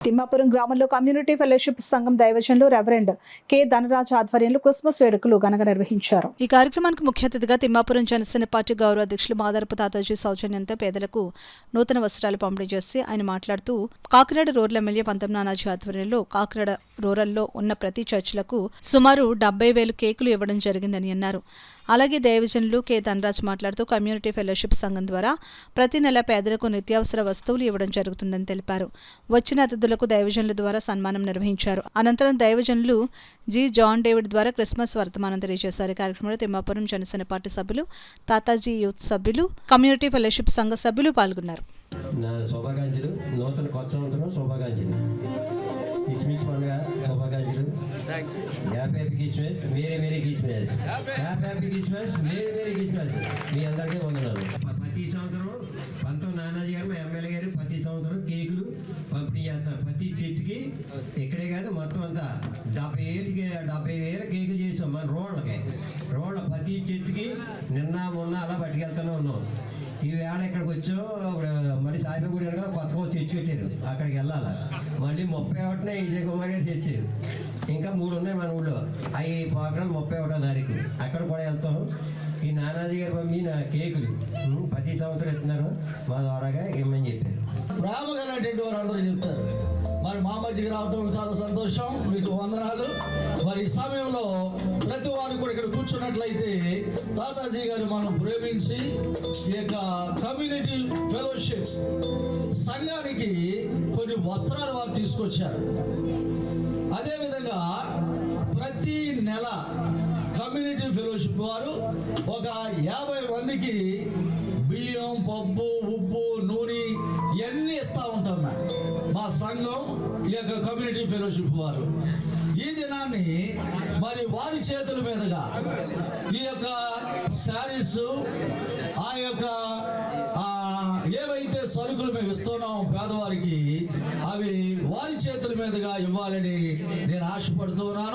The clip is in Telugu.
తిమ్మాపురం గ్రామంలో కమ్యూనిటీ ఫెలోషిప్ సంఘం దైవజనులు రెవరెండ్ కె ధనరాజ్ ఆధ్వర్యంలో క్రిస్మస్ వేడుకలు ఘనంగా నిర్వహించారు. ఈ కార్యక్రమానికి ముఖ్య అతిథిగా తిమ్మాపురం జనసేన పార్టీ గౌరవ అధ్యక్షులు మాదారపు తాతాజీ సౌజన్యంతో పేదలకు నూతన వస్త్రాలు పంపిణీ చేసి ఆయన మాట్లాడుతూ కాకినాడ రూరల్ ఎమ్మెల్యే పంతం నానాజీ ఆధ్వర్యంలో కాకినాడ రూరల్లో ఉన్న ప్రతి చర్చిలకు సుమారు 70,000 కేకులు ఇవ్వడం జరిగిందని అన్నారు. అలాగే దైవజనులు కె ధనరాజ్ మాట్లాడుతూ కమ్యూనిటీ ఫెలోషిప్ సంఘం ద్వారా ప్రతి నెల పేదలకు నిత్యావసర వస్తువులు ఇవ్వడం జరుగుతుందని తెలిపారు. వచ్చిన అతిథులకు దైవజనుల ద్వారా సన్మానం నిర్వహించారు. అనంతరం దైవజనులు జి జాన్ డేవిడ్ ద్వారా క్రిస్మస్ వర్తమానం తెలియజేశారు. కార్యక్రమంలో తిమ్మాపురం జనసేన పార్టీ సభ్యులు, తాతాజీ యూత్ సభ్యులు, కమ్యూనిటీ ఫెలోషిప్ సంఘ సభ్యులు పాల్గొన్నారు. నా శుభాకాంక్షలు, నూతన కొత్త సంవత్సరం శుభాకాంక్షలు, క్రిస్మస్ పండుగ శుభాకాంక్షలు, happy Christmas, merry Christmas, happy Christmas, merry Christmas. మీ అందరికీ వందనాలు. ప్రతి సంవత్సరం పంతం నానాజీ గారు మా ఎమ్మెల్యే గారు ప్రతి సంవత్సరం కేకులు పంపిణీ చేస్తారు. ప్రతి చర్చికి ఇక్కడే కాదు మొత్తం అంతా 70,000 కేకులు చేసాం. మన రోళ్ళ ప్రతి చర్చికి నిన్న మొన్న అలా పట్టుకెళ్తూనే ఉన్నాం. ఈ వేళ ఇక్కడికి వచ్చాం. ఇప్పుడు మళ్ళీ సాయిబాబా గుడి వెనకాల కొత్తగా చర్చి పెట్టారు, అక్కడికి వెళ్ళాలి. మళ్ళీ 31న విజయ్ కుమార్ గారు చర్చి, ఇంకా 3 ఉన్నాయి మన ఊళ్ళో. అవి ప్రోగ్రాం 31వ తారీఖు అక్కడ కూడా వెళ్తాం. ఈ నానాజీ గారు పంపిన కేకులు ప్రతి సంవత్సరం ఇస్తున్నారు, మా ద్వారాగా ఇమ్మని చెప్పారు. ప్రేమగానేటువంటి వారు అందరూ చెప్తారు. మరి మా మధ్యకి రావటం చాలా సంతోషం, మీకు వందనాలు. మరి ఈ సమయంలో ప్రతి వారు కూడా ఇక్కడ కూర్చున్నట్లయితే తాతాజీ గారు మనం ప్రేమించి ఈ యొక్క కమ్యూనిటీ ఫెలోషిప్ సంఘానికి కొన్ని వస్త్రాలు వారు తీసుకొచ్చారు. అదేవిధంగా ప్రతి నెల కమ్యూనిటీ ఫెలోషిప్ వారు ఒక 50 మందికి బియ్యం, పప్పు, ఉప్పు, నూనె ఇవన్నీ ఇస్తూ ఉంటాం మా సంఘం, ఈ యొక్క కమ్యూనిటీ ఫెలోషిప్ వారు. ఈ దినాన్ని మరి వారి చేతుల మీదుగా ఈ యొక్క శారీస్, ఆ యొక్క ఏవైతే సరుకులు మేము ఇస్తున్నామో పేదవారికి, అవి వారి చేతుల మీదుగా ఇవ్వాలని నేను ఆశపడుతున్నాను.